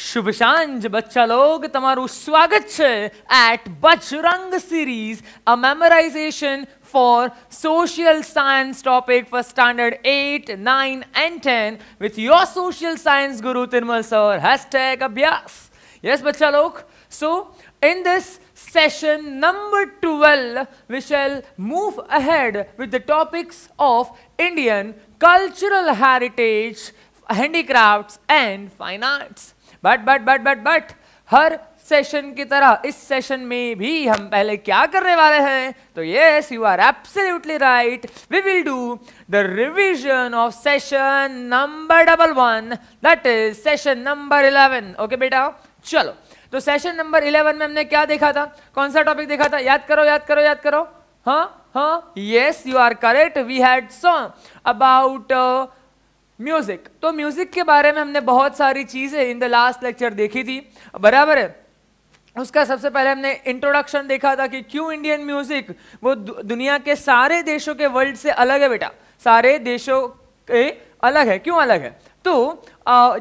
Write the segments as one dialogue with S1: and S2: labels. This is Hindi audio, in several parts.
S1: શુભ સાંજ બચ્ચા લોગ, તમારું સ્વાગત છે at Bajrang series, a memorization for social science topic for standard 8, 9 and 10 with your social science guru Tirmal sir, #abhyas. Yes bachcha log, so in this session number 12 we shall move ahead with the topics of Indian cultural heritage, handicrafts and fine arts. But her session की तरह इस सेशन में भी हम पहले क्या करने वाले हैं, तो yes you are absolutely right, we will do the revision of session number 11, that is session number 11. Okay बेटा, चलो. तो सेशन नंबर 11 में हमने क्या देखा था, कौन सा टॉपिक देखा था, याद करो. हाँ, yes you are correct, we had song about music. तो म्यूजिक के बारे में हमने बहुत सारी चीजें इन द लास्ट लेक्चर देखी थी, बराबर है. उसका सबसे पहले हमने इंट्रोडक्शन देखा था कि क्यों इंडियन म्यूजिक वो दुनिया के सारे देशों के वर्ल्ड से अलग है बेटा, सारे देशों के अलग है. क्यों अलग है, तो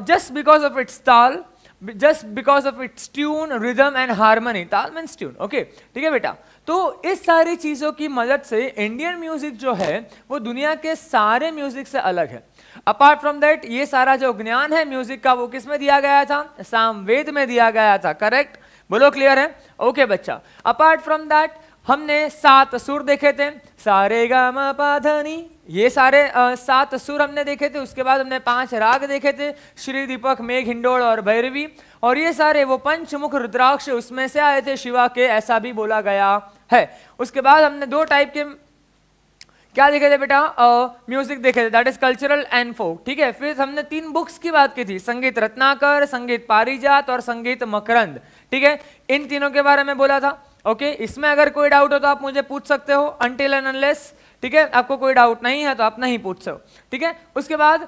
S1: जस्ट बिकॉज ऑफ इट्स ताल, just because of its tune, rhythm and harmony. ताल मीन्स ट्यून, ओके, ठीक है बेटा. तो इस सारी चीजों की मदद से इंडियन म्यूजिक जो है वो दुनिया के सारे म्यूजिक से अलग है. अपार्ट फ्रॉम दैट, ये सारा जो ज्ञान है म्यूजिक का वो किस में दिया गया था, सामवेद में दिया गया था. करेक्ट, बोलो क्लियर है. ओके बच्चा, अपार्ट फ्रॉम दैट हमने 7 सुर देखे थे, सारे गा मा पा धा नी, ये सारे 7 सुर हमने देखे थे. उसके बाद हमने 5 राग देखे थे, श्री दीपक, मेघ, हिंडोल और भैरवी. और ये सारे वो पंचमुख रुद्राक्ष उसमें से आए थे शिवा के, ऐसा भी बोला गया है. उसके बाद हमने 2 टाइप के क्या देखे थे बेटा, म्यूजिक देखे थे, that is cultural and folk. ठीक है, फिर हमने 3 बुक्स की बात की थी, संगीत रत्नाकर, संगीत पारिजात और संगीत मकरंद. ठीक है, इन तीनों के बारे में बोला था. ओके, इसमें अगर कोई डाउट हो तो आप मुझे पूछ सकते हो, अनटिल एंड अनलेस. ठीक है, आपको कोई डाउट नहीं है तो आप नहीं पूछ सकते. ठीक है, उसके बाद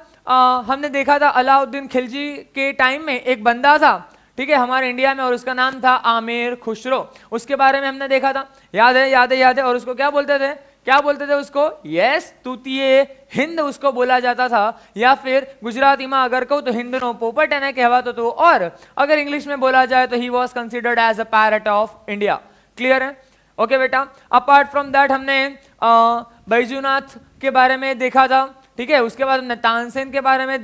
S1: हमने देखा था अलाउद्दीन खिलजी के टाइम में एक बंदा था, ठीक है, हमारे इंडिया में, और उसका नाम था आमिर खुसरो. उसके बारे में हमने देखा था, याद है. और उसको क्या बोलते थे उसको, यस, तूतिए हिंद उसको बोला जाता था, या फिर गुजराती में अगर कहूँ तो हिंदनो पोपट एने कहवातो तो, और अगर इंग्लिश में बोला जाए तो he was considered as a parrot of India. Clear है. ओके बेटा, अपार्ट फ्रॉम दैट हमने बैजूनाथ के बारे में देखा था. ठीक है, उसके बाद हमने तानसेन के बारे में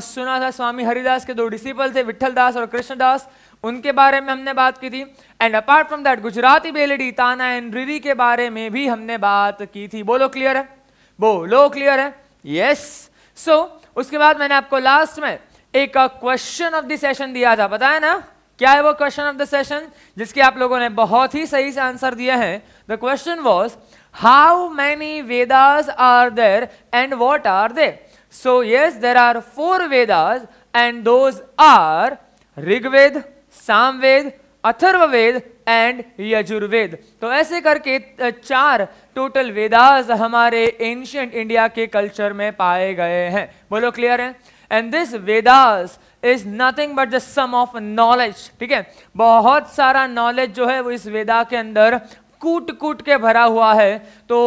S1: सुना था. स्वामी हरिदास के 2 डिसिपल थे, विठल दास और कृष्णदास, उनके बारे में हमने बात की थी. And apart from that Gujarati बेलडी, ताना एंड रिरी के बारे में भी हमने बात की थी. बोलो क्लियर है. यस. सो उसके बाद मैंने आपको लास्ट में एक क्वेश्चन ऑफ द सेशन दिया था, पता है ना क्या है वो क्वेश्चन ऑफ द सेशन, जिसके आप लोगों ने बहुत ही सही से आंसर दिया है. The question was how many Vedas are there and what are they. So yes, there are 4 Vedas and those are Rigveda, Samaveda, Atharvaveda and Yajurveda. तो ऐसे करके 4 टोटल वेदास हमारे एंशिएंट इंडिया के कल्चर में पाए गए हैं. बोलो क्लियर है. And this Vedas is nothing but the sum of knowledge. ठीक है, बहुत सारा नॉलेज जो है वो इस वेदा के अंदर कूट के भरा हुआ है. तो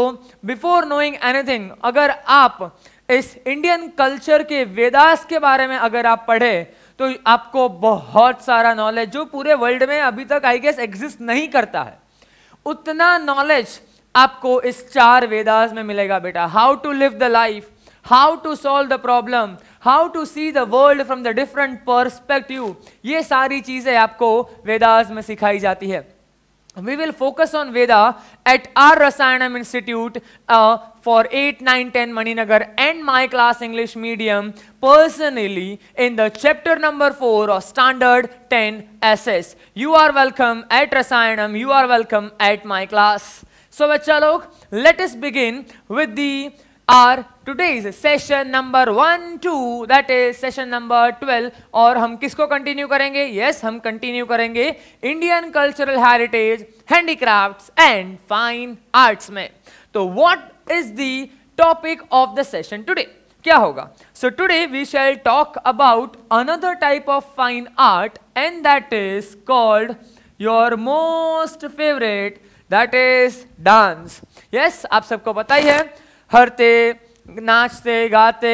S1: बिफोर नोइंग एनीथिंग, अगर आप इस इंडियन कल्चर के वेदास के बारे में अगर आप पढ़े तो आपको बहुत सारा नॉलेज जो पूरे वर्ल्ड में अभी तक आई गेस एग्जिस्ट नहीं करता है, उतना नॉलेज आपको इस 4 वेदास में मिलेगा बेटा. How to live the life, how to solve the problem, how to see the world from the different perspective, ये सारी चीजें आपको वेदास में सिखाई जाती है. We will focus on Veda at our Rasayanam Institute for 8, 9, 10 Maninagar and my class English medium personally in the chapter number 4 of standard 10 SS. You are welcome at Rasayanam, you are welcome at my class. So bachcha log, let us begin with the our today's session number 1, 2, that is session number 12. और हम किसको कंटिन्यू करेंगे, यस, हम कंटिन्यू करेंगे Indian cultural heritage, handicrafts and fine arts में. तो what is the topic of the session today, क्या होगा. So today we shall talk about another type of fine art and that is called your most favourite, that is dance. Yes, आप सबको पता ही है, हरते नाचते गाते,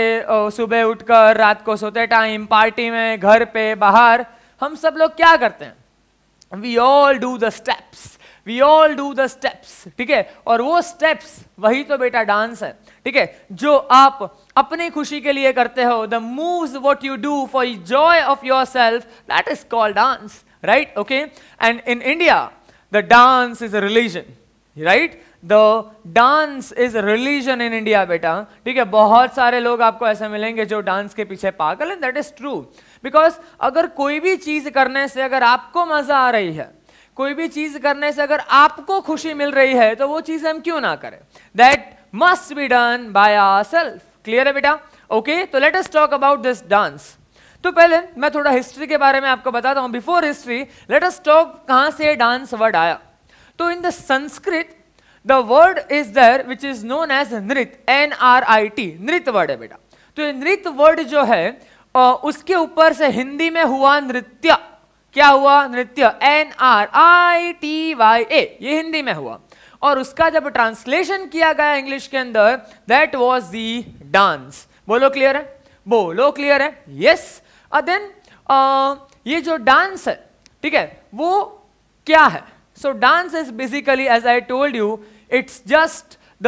S1: सुबह उठकर रात को सोते टाइम, पार्टी में, घर पे, बाहर, हम सब लोग क्या करते हैं? We all do the steps, we all do the steps, ठीक है, और वो स्टेप्स वही तो बेटा डांस है, ठीक है, जो आप अपनी खुशी के लिए करते हो, the moves what you do for Joy of yourself, that is called dance, right? Okay, and in India the dance is a religion, right? The dance is religion in India बेटा, ठीक है। बहुत सारे लोग आपको ऐसे मिलेंगे जो डांस के पीछे पागल हैं, दैट इज ट्रू, बिकॉज अगर कोई भी चीज करने से अगर आपको मजा आ रही है, कोई भी चीज करने से अगर आपको खुशी मिल रही है, तो वो चीज हम क्यों ना करें? That must be done by ourself. Clear है बेटा? ओके, तो let us talk about this dance. तो पहले मैं थोड़ा हिस्ट्री के बारे में आपको बताता हूं। Before history, let us talk कहां से डांस वर्ड आया। तो in the Sanskrit the word is there which is known as nritya, NRIT, nritya word है बेटा। तो ये नृत्य वर्ड जो है उसके ऊपर से हिंदी में हुआ नृत्य। क्या हुआ? नृत्य, NRITYA, ये हिंदी में हुआ। और उसका जब ट्रांसलेशन किया गया इंग्लिश के अंदर, दैट वाज दी डांस। बोलो क्लियर है? बोलो क्लियर है? यस। देन ये जो डांस है, ठीक है, वो क्या है? So dance is basically, as I told you, it's just the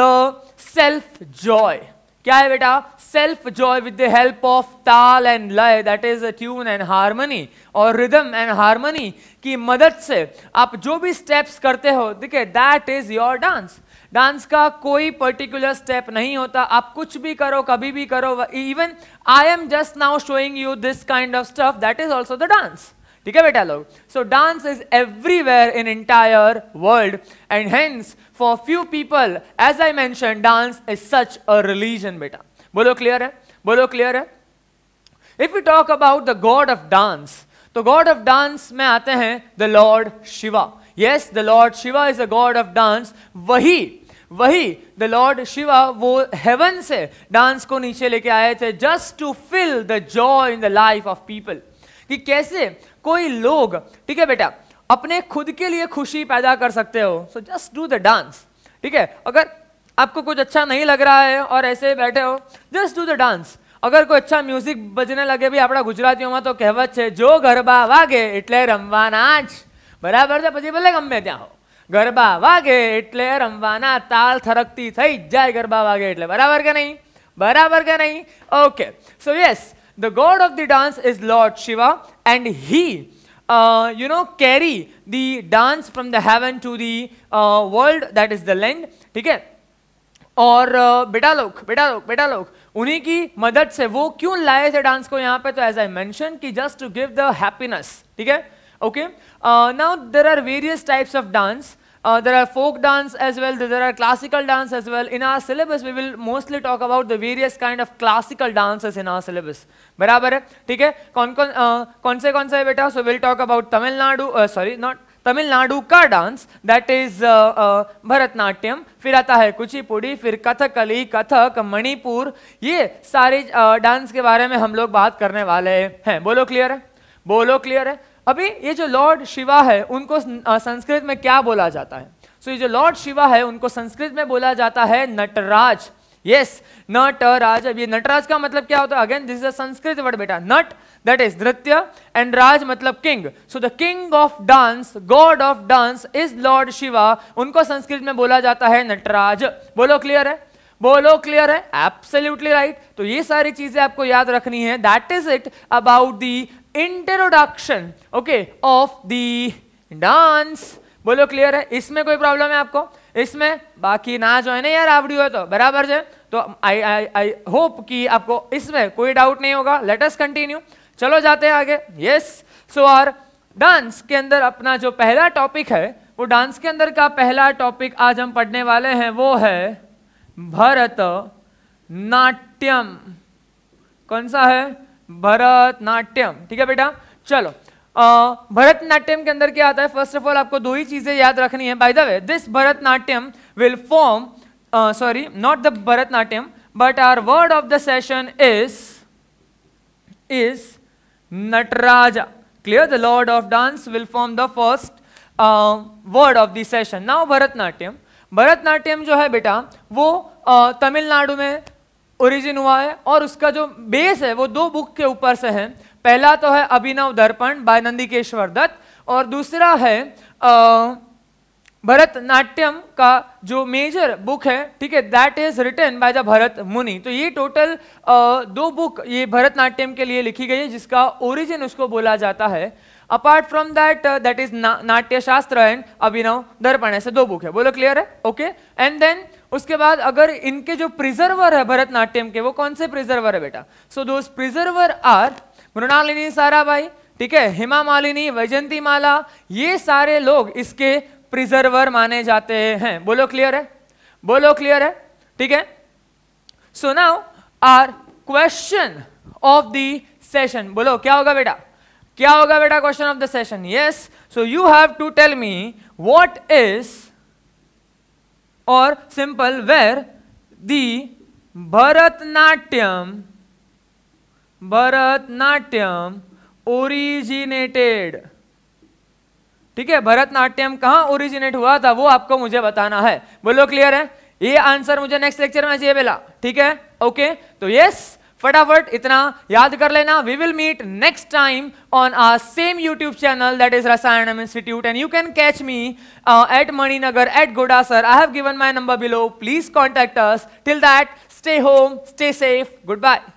S1: self joy. क्या है बेटा? Self joy with the help of taal and laya, that is tune and harmony, और रिदम एंड हार्मनी की मदद से आप जो भी स्टेप्स करते हो, देखिए, that is your dance. Dance का कोई पर्टिकुलर स्टेप नहीं होता, आप कुछ भी करो, कभी भी करो। Even I am just now showing you this kind of stuff, that is also the dance. ठीक है बेटा लोग? So dance is everywhere in entire world, and hence for few people, as I mention, dance is such a religion बेटा। बोलो क्लियर है? बोलो क्लियर है? If you talk about the god of dance, तो गॉड ऑफ डांस में आते हैं the lord Shiva. Yes, the lord Shiva is a god of dance. वही द लॉर्ड शिवा वो हेवन से डांस को नीचे लेके आए थे, just to fill the joy in the life of people. कि कैसे कोई लोग, ठीक है बेटा, अपने खुद के लिए खुशी पैदा कर सकते हो, so just do the dance. ठीक है, अगर आपको कुछ अच्छा नहीं लग रहा है और ऐसे बैठे हो, जस्ट डू द डांस। अगर कोई अच्छा म्यूजिक बजने लगे, भी આપણા ગુજરાતીઓમાં તો કહેવત છે, જો ગરબા વાગે એટલે રમવાના જ, બરાબર છે? પછી ભલે ગમે ત્યાં હો, ગરબા વાગે એટલે રમવાના, તાલ થરકતી થઈ જાય ગરબા વાગે એટલે, બરાબર કે નહીં? બરાબર કે નહીં? Okay, so yes, the god of the dance is Lord Shiva, and he carry the dance from the heaven to the world, that is the land. ठीक है? और बेटा लोग उन्हीं की मदद से वो क्यों लाए थे डांस को यहाँ पे? तो एज आई मेंशन कि just to give the happiness. ठीक है? Okay, now there are various types of dance. There are folk dance as well, there are classical dance as well. In our syllabus we will mostly talk about the various kind of classical dances in our syllabus. बराबर है? ठीक है? कौन से है बेटा? So we'll talk about Tamil Nadu का डांस, दैट इज भरतनाट्यम, फिर आता है कुचिपुड़ी, फिर कथकली, कथक, मणिपुर, ये सारे डांस के बारे में हम लोग बात करने वाले हैं। बोलो क्लियर है? बोलो क्लियर है? अभी ये जो लॉर्ड शिवा है, उनको संस्कृत में क्या बोला जाता है? सो ये जो लॉर्ड शिवा है, उनको संस्कृत में बोला जाता है नटराज। यस, नटराज। अब ये नटराज का मतलब क्या होता है? Again this is a Sanskrit word बेटा। नट दैट इज नृत्य, एंड राज मतलब king. So the king of dance, God of dance is Lord Shiva, उनको संस्कृत में बोला जाता है नटराज। बोलो क्लियर है? बोलो क्लियर है? Absolutely right. तो ये सारी चीजें आपको याद रखनी है। That is it about the introduction, okay, of the dance. बोलो क्लियर है? इसमें कोई प्रॉब्लम है आपको? इसमें बाकी ना जो है ना यार आवड़ी हो तो बराबर है। तो आई होप कि आपको इसमें कोई डाउट नहीं होगा। लेट अस कंटिन्यू, चलो जाते हैं आगे। यस, सो आर डांस के अंदर अपना जो पहला टॉपिक है, वो डांस के अंदर का पहला टॉपिक आज हम पढ़ने वाले हैं, वो है भरतनाट्यम। कौन सा है? भरतनाट्यम। ठीक है बेटा, चलो। भरतनाट्यम के अंदर क्या आता है? फर्स्ट ऑफ ऑल आपको दो ही चीजें याद रखनी है। By the way, this Bharatanatyam will form, not the Bharatnatyam, but our word of the session is Nataraja. Clear? The Lord of Dance will form the first word of the session. Now Bharatnatyam. Bharatanatyam जो है बेटा, वो तमिलनाडु में ओरिजिन हुआ है, और उसका जो बेस है वो दो बुक के ऊपर से है। पहला तो है अभिनव दर्पण बाय नंदिकेश्वर दत्त, और दूसरा है भरतनाट्यम का जो मेजर बुक है, ठीक है, that is written by the Bharat Muni. तो ये टोटल 2 बुक ये भरतनाट्यम के लिए लिखी गई है, जिसका ओरिजिन उसको बोला जाता है। Apart from that, that is नाट्य शास्त्र एंड अभिनव दर्पण, ऐसे 2 बुक है। बोलो क्लियर है? ओके। एंड देन उसके बाद अगर इनके जो प्रिजर्वर है भरतनाट्यम के, वो कौन से प्रिजर्वर है बेटा? सो दोस प्रिजर्वर आर मृणालिनी साराभाई, ठीक है, हेमा मालिनी, वैजंती माला, ये सारे लोग इसके प्रिजर्वर माने जाते हैं। बोलो क्लियर है? बोलो क्लियर है? ठीक है। So now our question of the session, बोलो क्या होगा बेटा? क्या होगा बेटा question of the session? Yes, so you have to tell me what is, और simple, where the Bharatanatyam originated. ठीक है, भरतनाट्यम कहां ओरिजिनेट हुआ था वो आपको मुझे बताना है। बोलो क्लियर है? ये आंसर मुझे नेक्स्ट लेक्चर में चाहिए बेला, ठीक है? ओके, तो यस, फटाफट इतना याद कर लेना। We will meet next time on our same YouTube channel, that is Rasayanam institute, and you can catch me at Maninagar at Godasar. I have given my number below. Please contact us. Till that, stay home, stay safe. Goodbye.